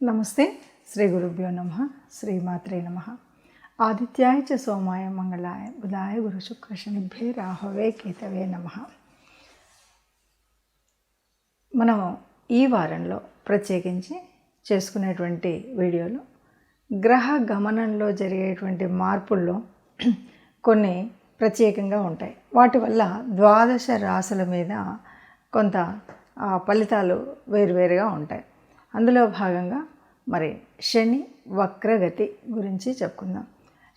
నమస్తే. శ్రీ గురుభ్యో నమః. శ్రీమాత్రే నమః. ఆదిత్యాయ చ సోమాయ మంగళాయ బుధాయ గురు శుక్ర శనిభ్యే రాహవే కేతవే నమః. మనం ఈ వారంలో ప్రత్యేకించి చేసుకునేటువంటి వీడియోలో గ్రహ గమనంలో జరిగేటువంటి మార్పుల్లో కొన్ని ప్రత్యేకంగా ఉంటాయి. వాటి వల్ల ద్వాదశ రాశుల మీద కొంత ఫలితాలు వేరువేరుగా ఉంటాయి. అందులో భాగంగా మరి శని వక్రగతి గురించి చెప్పుకుందాం.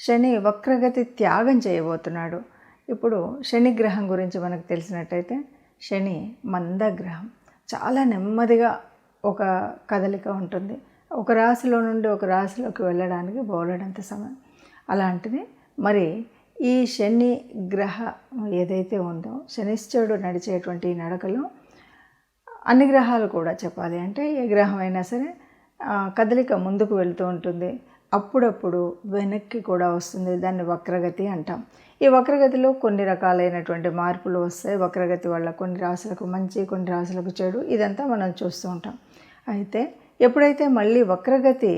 శని వక్రగతి త్యాగం చేయబోతున్నాడు. ఇప్పుడు శని గ్రహం గురించి మనకు తెలిసినట్టయితే శని మందగ్రహం. చాలా నెమ్మదిగా ఒక కదలిక ఉంటుంది. ఒక రాశిలో నుండి ఒక రాశిలోకి వెళ్ళడానికి బోలెడంత సమయం. అలాంటిది మరి ఈ శని గ్రహ ఏదైతే ఉందో శనిశ్చరుడు నడిచేటువంటి నడకలో అన్ని గ్రహాలు కూడా చెప్పాలి అంటే ఏ గ్రహం అయినా సరే కదలిక ముందుకు వెళుతూ ఉంటుంది, అప్పుడప్పుడు వెనక్కి కూడా వస్తుంది. దాన్ని వక్రగతి అంటాం. ఈ వక్రగతిలో కొన్ని రకాలైనటువంటి మార్పులు వస్తాయి. వక్రగతి వల్ల కొన్ని రాశులకు మంచి, కొన్ని రాశులకు చెడు, ఇదంతా మనం చూస్తూ ఉంటాం. అయితే ఎప్పుడైతే మళ్ళీ వక్రగతి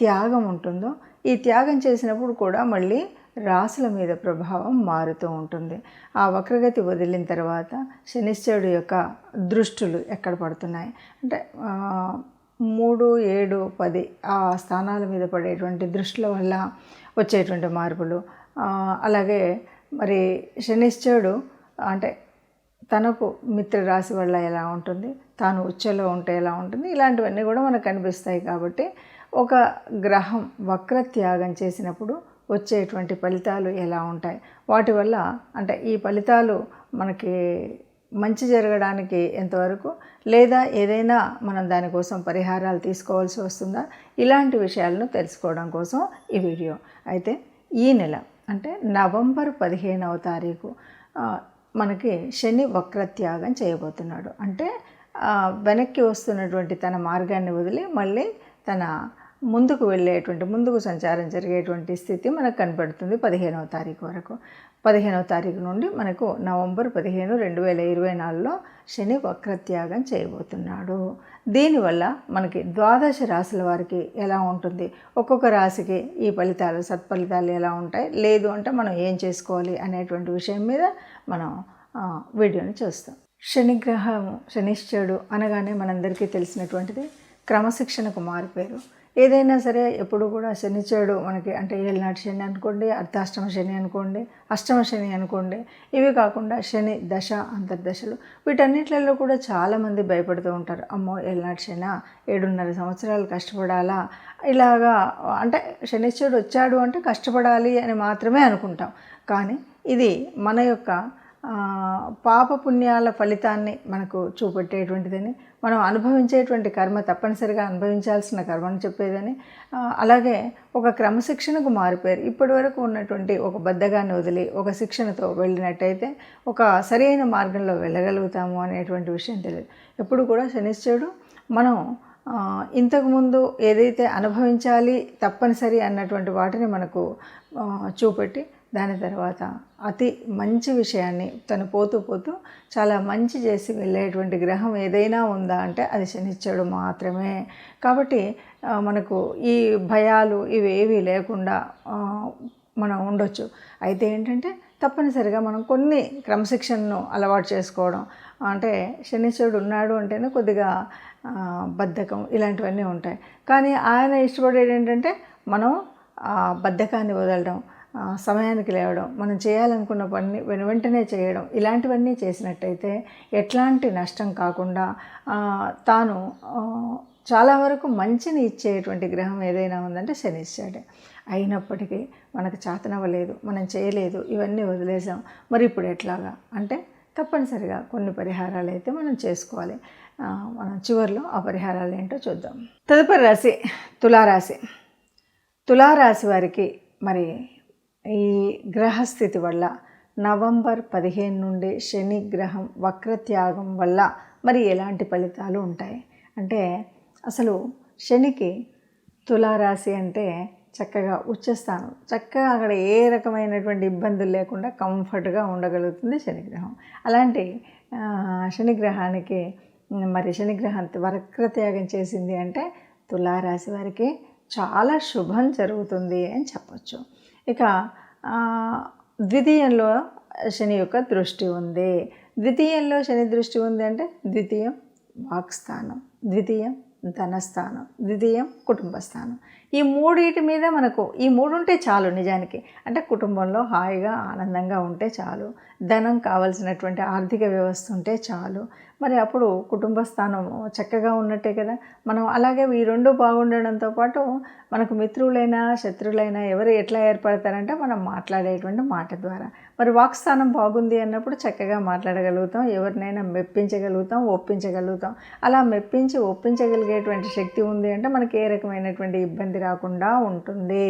త్యాగం ఉంటుందో ఈ త్యాగం చేసినప్పుడు కూడా మళ్ళీ రాశుల మీద ప్రభావం మారుతూ ఉంటుంది. ఆ వక్రగతి వదిలిన తర్వాత శనిశ్చరుడు యొక్క దృష్టులు ఎక్కడ పడుతున్నాయి అంటే 3, 7, 10 ఆ స్థానాల మీద పడేటువంటి దృష్టిల వల్ల వచ్చేటువంటి మార్పులు, అలాగే మరి శనిశ్చరుడు అంటే తనకు మిత్రరాశి వల్ల ఎలా ఉంటుంది, తాను ఉచ్చలో ఉంటే ఎలా ఉంటుంది, ఇలాంటివన్నీ కూడా మనకు కనిపిస్తాయి. కాబట్టి ఒక గ్రహం వక్రత్యాగం చేసినప్పుడు వచ్చేటువంటి ఫలితాలు ఎలా ఉంటాయి, వాటి వల్ల అంటే ఈ ఫలితాలు మనకి మంచి జరగడానికి ఎంతవరకు, లేదా ఏదైనా మనం దానికోసం పరిహారాలు తీసుకోవాల్సి వస్తుందా, ఇలాంటి విషయాలను తెలుసుకోవడం కోసం ఈ వీడియో. అయితే ఈ నెల అంటే నవంబర్ 15వ తారీఖు మనకి శని వక్రత్యాగం చేయబోతున్నాడు. అంటే వెనక్కి వస్తున్నటువంటి తన మార్గాన్ని వదిలి మళ్ళీ తన ముందుకు వెళ్ళేటువంటి, ముందుకు సంచారం జరిగేటువంటి స్థితి మనకు కనపడుతుంది 15వ తారీఖు వరకు. 15వ తారీఖు నుండి మనకు నవంబర్ 15, 2024లో శని వక్రత్యాగం చేయబోతున్నాడు. దీనివల్ల మనకి ద్వాదశ రాశుల వారికి ఎలా ఉంటుంది, ఒక్కొక్క రాశికి ఈ ఫలితాలు సత్ఫలితాలు ఎలా ఉంటాయి, లేదు అంటే మనం ఏం చేసుకోవాలి అనేటువంటి విషయం మీద మనం వీడియోని చూస్తాం. శనిగ్రహం శనిశ్చరుడు అనగానే మనందరికీ తెలిసినటువంటిది క్రమశిక్షణకు మారిపోయారు. ఏదైనా సరే ఎప్పుడు కూడా శనిశ్చరుడు మనకి అంటే ఏళ్ళనాటి శని అనుకోండి, అర్ధాష్టమ శని అనుకోండి, అష్టమ శని అనుకోండి, ఇవి కాకుండా శని దశ అంతర్దశలు, వీటన్నిటిలో కూడా చాలామంది భయపడుతూ ఉంటారు. అమ్మో ఏళ్ళనాటి శని 7.5 సంవత్సరాలు కష్టపడాలా, ఇలాగా అంటే శనిశ్చరుడు వచ్చాడు అంటే కష్టపడాలి అని మాత్రమే అనుకుంటాం. కానీ ఇది మన యొక్క పాపపుణ్యాల ఫలితాన్ని మనకు చూపెట్టేటువంటిదని, మనం అనుభవించేటువంటి కర్మ తప్పనిసరిగా అనుభవించాల్సిన కర్మను చెప్పేదని, అలాగే ఒక క్రమశిక్షణకు మారిపోయారు. ఇప్పటి వరకు ఉన్నటువంటి ఒక బద్ధగాన్ని వదిలి ఒక శిక్షణతో వెళ్ళినట్టయితే ఒక సరైన మార్గంలో వెళ్ళగలుగుతాము అనేటువంటి విషయం తెలియదు. ఎప్పుడు కూడా శనిశ్చరుడు మనం ఇంతకుముందు ఏదైతే అనుభవించాలి తప్పనిసరి అన్నటువంటి వాటిని మనకు చూపెట్టి దాని తర్వాత అతి మంచి విషయాన్ని తను పోతూ పోతూ చాలా మంచి చేసి వెళ్ళేటువంటి గ్రహం ఏదైనా ఉందా అంటే అది శనిశ్చరుడు మాత్రమే. కాబట్టి మనకు ఈ భయాలు ఇవేవి లేకుండా మనం ఉండొచ్చు. అయితే ఏంటంటే తప్పనిసరిగా మనం కొన్ని క్రమశిక్షణను అలవాటు చేసుకోవడం, అంటే శనిశ్చరుడు ఉన్నాడు అంటేనే కొద్దిగా బద్ధకం ఇలాంటివన్నీ ఉంటాయి. కానీ ఆయన ఇష్టపడేది ఏంటంటే మనం బద్ధకాన్ని వదలడం, సమయానికి లేవడం, మనం చేయాలనుకున్న పని వెంటనే చేయడం, ఇలాంటివన్నీ చేసినట్టయితే ఎట్లాంటి నష్టం కాకుండా తాను చాలా వరకు మంచిని ఇచ్చేటువంటి గ్రహం ఏదైనా ఉందంటే శనిశ్చరుడే. అయినప్పటికీ మనకు చేతనవ్వలేదు, మనం చేయలేదు, ఇవన్నీ వదిలేసాం, మరి ఇప్పుడు ఎట్లాగా అంటే తప్పనిసరిగా కొన్ని పరిహారాలు అయితే మనం చేసుకోవాలి. మనం చివరిలో ఆ పరిహారాలు ఏంటో చూద్దాం. తదుపరి రాశి తులారాశి. తులారాశి వారికి మరి ఈ గ్రహస్థితి వల్ల నవంబర్ 15 నుండి శని గ్రహం వక్రత్యాగం వల్ల మరి ఎలాంటి ఫలితాలు ఉంటాయి అంటే, అసలు శనికి తులారాశి అంటే చక్కగా ఉచ్చస్థానం, చక్కగా అక్కడ ఏ రకమైనటువంటి ఇబ్బందులు లేకుండా కంఫర్ట్గా ఉండగలుగుతుంది శనిగ్రహం. అలాంటి శనిగ్రహానికి మరి శనిగ్రహం వక్రత్యాగం చేసింది అంటే తులారాశి వారికి చాలా శుభం జరుగుతుంది అని చెప్పచ్చు. ఇక ద్వితీయంలో శని యొక్క దృష్టి ఉంది. ద్వితీయంలో శని దృష్టి ఉంది అంటే ద్వితీయం వాక్స్థానం, ద్వితీయం ధనస్థానం, ద్వితీయం కుటుంబ స్థానం. ఈ మూడింటి మీద మనకు ఈ మూడు ఉంటే చాలు. నిజానికి అంటే కుటుంబంలో హాయిగా ఆనందంగా ఉంటే చాలు, ధనం కావలసినటువంటి ఆర్థిక వ్యవస్థ ఉంటే చాలు. మరి అప్పుడు కుటుంబ స్థానం చక్కగా ఉన్నట్టే కదా. మనం అలాగే ఈ రెండు బాగుండడంతో పాటు మనకు మిత్రులైనా శత్రువులైనా ఎవరు ఎట్లా ఏర్పడతారంటే మనం మాట్లాడేటువంటి మాట ద్వారా. మరి వాక్స్థానం బాగుంది అన్నప్పుడు చక్కగా మాట్లాడగలుగుతాం, ఎవరినైనా మెప్పించగలుగుతాం, ఒప్పించగలుగుతాం. అలా మెప్పించి ఒప్పించగలిగేటువంటి శక్తి ఉంది అంటే మనకి ఏ రకమైనటువంటి ఇబ్బంది రాకుండా ఉంటుంది.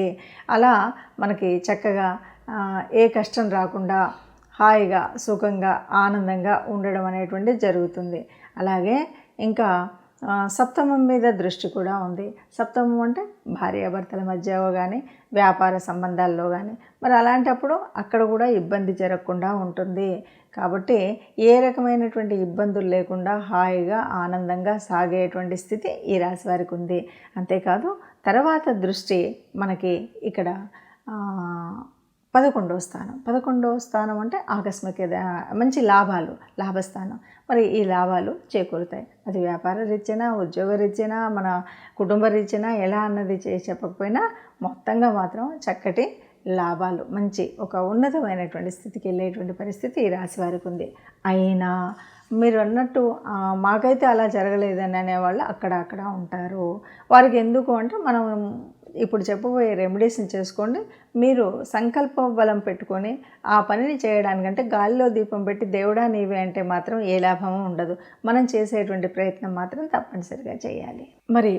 అలా మనకి చక్కగా ఏ కష్టం రాకుండా హాయిగా సుఖంగా ఆనందంగా ఉండడం అనేటువంటిది జరుగుతుంది. అలాగే ఇంకా సప్తమం మీద దృష్టి కూడా ఉంది. సప్తమం అంటే భార్యాభర్తల మధ్య కానీ వ్యాపార సంబంధాల్లో కానీ మరి అలాంటప్పుడు అక్కడ కూడా ఇబ్బంది జరగకుండా ఉంటుంది. కాబట్టి ఏ రకమైనటువంటి ఇబ్బందులు లేకుండా హాయిగా ఆనందంగా సాగేటువంటి స్థితి ఈ రాశి వారికి ఉంది. అంతేకాదు తర్వాత దృష్టి మనకి ఇక్కడ 11వ స్థానం. 11వ స్థానం అంటే ఆకస్మిక మంచి లాభస్థానం. మరి ఈ లాభాలు చేకూరుతాయి. అది వ్యాపార రీత్యనా, ఉద్యోగ రీత్యనా, మన కుటుంబ రీత్యనా ఎలా అన్నది చెప్పకపోయినా మొత్తంగా మాత్రం చక్కటి లాభాలు, మంచి ఒక ఉన్నతమైనటువంటి స్థితికి వెళ్ళేటువంటి పరిస్థితి ఈ రాశి వారికి ఉంది. అయినా మీరు అన్నట్టు మాకైతే అలా జరగలేదని అనేవాళ్ళు అక్కడ ఉంటారు. వారికి ఎందుకు అంటే మనం ఇప్పుడు చెప్పబోయే రెమెడీస్ని చేసుకోండి. మీరు సంకల్ప బలం పెట్టుకొని ఆ పనిని చేయడానికంటే గాలిలో దీపం పెట్టి దేవుడా నీవే అంటే మాత్రం ఏ లాభము ఉండదు. మనం చేసేటువంటి ప్రయత్నం మాత్రం తప్పనిసరిగా చేయాలి. మరి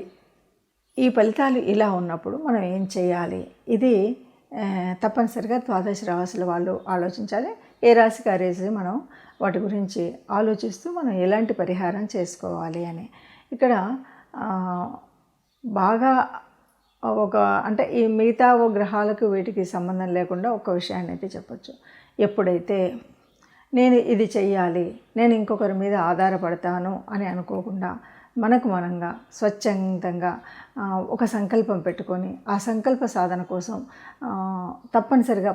ఈ ఫలితాలు ఇలా ఉన్నప్పుడు మనం ఏం చేయాలి? ఇది తప్పనిసరిగా ద్వాదశ రాశుల వాళ్ళు ఆలోచించాలి. ఏ రాశికి ఆ రాశి మనం వాటి గురించి ఆలోచిస్తూ మనం ఎలాంటి పరిహారం చేసుకోవాలి అని. ఇక్కడ బాగా అంటే ఈ మిగతా గ్రహాలకు వీటికి సంబంధం లేకుండా ఒక విషయాన్ని అయితే చెప్పచ్చు. ఎప్పుడైతే నేను ఇది చెయ్యాలి, నేను ఇంకొకరి మీద ఆధారపడతాను అని అనుకోకుండా మనకు మనంగా స్వచ్ఛందంగా ఒక సంకల్పం పెట్టుకొని ఆ సంకల్ప సాధన కోసం తప్పనిసరిగా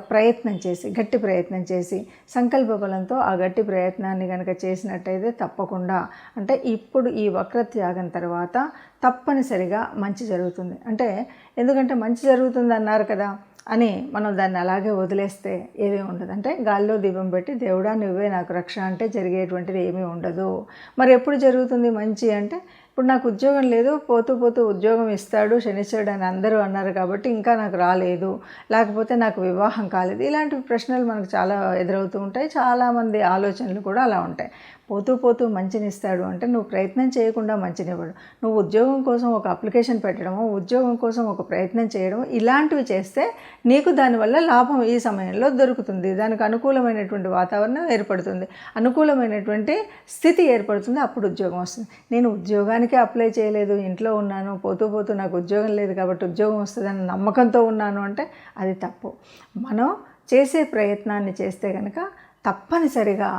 గట్టి ప్రయత్నం చేసి సంకల్ప బలంతో ఆ గట్టి ప్రయత్నాన్ని కనుక చేసినట్టయితే తప్పకుండా అంటే ఇప్పుడు ఈ వక్రత్యాగం తర్వాత తప్పనిసరిగా మంచి జరుగుతుంది. అంటే ఎందుకంటే మంచి జరుగుతుంది అన్నారు కదా అని మనం దాన్ని అలాగే వదిలేస్తే ఏమీ ఉండదు. అంటే గాల్లో దీపం పెట్టి దేవుడా నువ్వే నాకు రక్ష అంటే జరిగేటువంటిది ఏమీ ఉండదు. మరి ఎప్పుడు జరుగుతుంది మంచి అంటే ఇప్పుడు నాకు ఉద్యోగం లేదు, పోతూ ఉద్యోగం ఇస్తాడు శనిశ్చరుడు అని అందరూ అన్నారు కాబట్టి ఇంకా నాకు రాలేదు, లేకపోతే నాకు వివాహం కాలేదు. ఇలాంటి ప్రశ్నలు మనకు చాలా ఎదురవుతూ ఉంటాయి. చాలామంది ఆలోచనలు కూడా అలా ఉంటాయి. పోతూ మంచినిస్తాడు అంటే నువ్వు ప్రయత్నం చేయకుండా మంచినివ్వడు. నువ్వు ఉద్యోగం కోసం ఒక అప్లికేషన్ పెట్టడము, ఉద్యోగం కోసం ఒక ప్రయత్నం చేయడం ఇలాంటివి చేస్తే నీకు దానివల్ల లాభం ఈ సమయంలో దొరుకుతుంది. దానికి అనుకూలమైనటువంటి వాతావరణం ఏర్పడుతుంది, అనుకూలమైనటువంటి స్థితి ఏర్పడుతుంది. అప్పుడు ఉద్యోగం వస్తుంది. నేను ఉద్యోగానికే అప్లై చేయలేదు, ఇంట్లో ఉన్నాను, పోతూ నాకు ఉద్యోగం లేదు కాబట్టి ఉద్యోగం వస్తుందని నమ్మకంతో ఉన్నాను అంటే అది తప్పు. మనం చేసే ప్రయత్నాన్ని చేస్తే కనుక తప్పనిసరిగా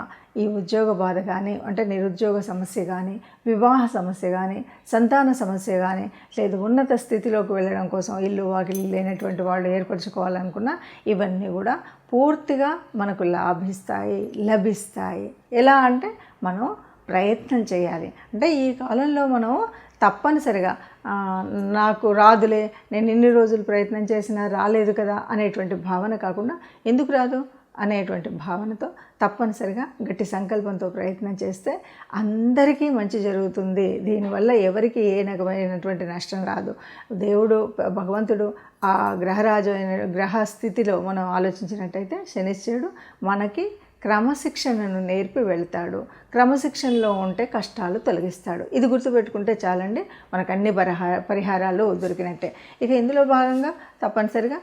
ఈ ఉద్యోగ బాధ కానీ అంటే నిరుద్యోగ సమస్య కానీ, వివాహ సమస్య కానీ, సంతాన సమస్య కానీ, లేదు ఉన్నత స్థితిలోకి వెళ్ళడం కోసం ఇల్లు వాకిలి లేనటువంటి వాళ్ళు ఏర్పరచుకోవాలనుకున్నా ఇవన్నీ కూడా పూర్తిగా మనకు లభిస్తాయి. ఎలా అంటే మనం ప్రయత్నం చేయాలి. అంటే ఈ కాలంలో మనం తప్పనిసరిగా నాకు రాదులే, నేను ఇన్ని రోజులు ప్రయత్నం చేసినా రాలేదు కదా అనేటువంటి భావన కాకుండా ఎందుకు రాదు అనేటువంటి భావనతో తప్పనిసరిగా గట్టి సంకల్పంతో ప్రయత్నం చేస్తే అందరికీ మంచి జరుగుతుంది. దీనివల్ల ఎవరికి ఏ రకమైనటువంటి నష్టం రాదు. దేవుడు భగవంతుడు ఆ గ్రహ స్థితిలో మనం ఆలోచించినట్టయితే శనిశ్చరుడు మనకి క్రమశిక్షణను నేర్పి వెళ్తాడు. క్రమశిక్షణలో ఉంటే కష్టాలు తొలగిస్తాడు. ఇది గుర్తుపెట్టుకుంటే చాలండి, మనకు అన్ని పరిహారాలు దొరికినట్టే. ఇక ఇందులో భాగంగా తప్పనిసరిగా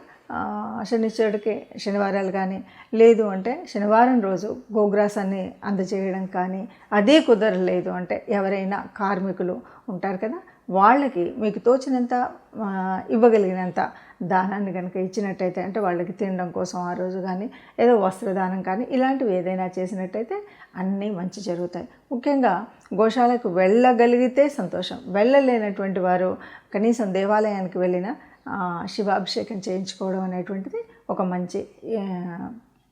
శనిశ్చరుడికి శనివారాలు కానీ, లేదు అంటే శనివారం రోజు గోగ్రాసాన్ని అందజేయడం కానీ, అదే కుదరలేదు అంటే ఎవరైనా కార్మికులు ఉంటారు కదా, వాళ్ళకి మీకు తోచినంత ఇవ్వగలిగినంత దానాన్ని కనుక ఇచ్చినట్టయితే, అంటే వాళ్ళకి తినడం కోసం ఆ రోజు కానీ ఏదో వస్త్రదానం కానీ ఇలాంటివి ఏదైనా చేసినట్టయితే అన్నీ మంచి జరుగుతాయి. ముఖ్యంగా గోశాలకు వెళ్ళగలిగితే సంతోషం, వెళ్ళలేనటువంటి వారు కనీసం దేవాలయానికి వెళ్ళిన శివాభిషేకం చేయించుకోవడం అనేటువంటిది ఒక మంచి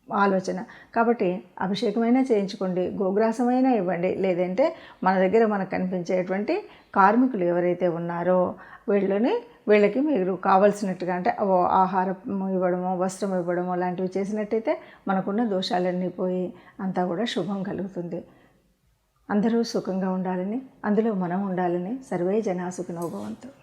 ఆలోచన. కాబట్టి అభిషేకమైనా చేయించుకోండి, గోగ్రాసమైనా ఇవ్వండి, లేదంటే మన దగ్గర మనకు కనిపించేటువంటి కార్మికులు ఎవరైతే ఉన్నారో వీళ్ళకి మీరు కావాల్సినట్టుగా అంటే ఆహారం ఇవ్వడమో వస్త్రం ఇవ్వడమో లాంటివి చేసినట్టయితే మనకున్న దోషాలన్నీ పోయి అంతా కూడా శుభం కలుగుతుంది. అందరూ సుఖంగా ఉండాలని, అందులో మనం ఉండాలని సర్వే జనా సుఖినో భవంతు.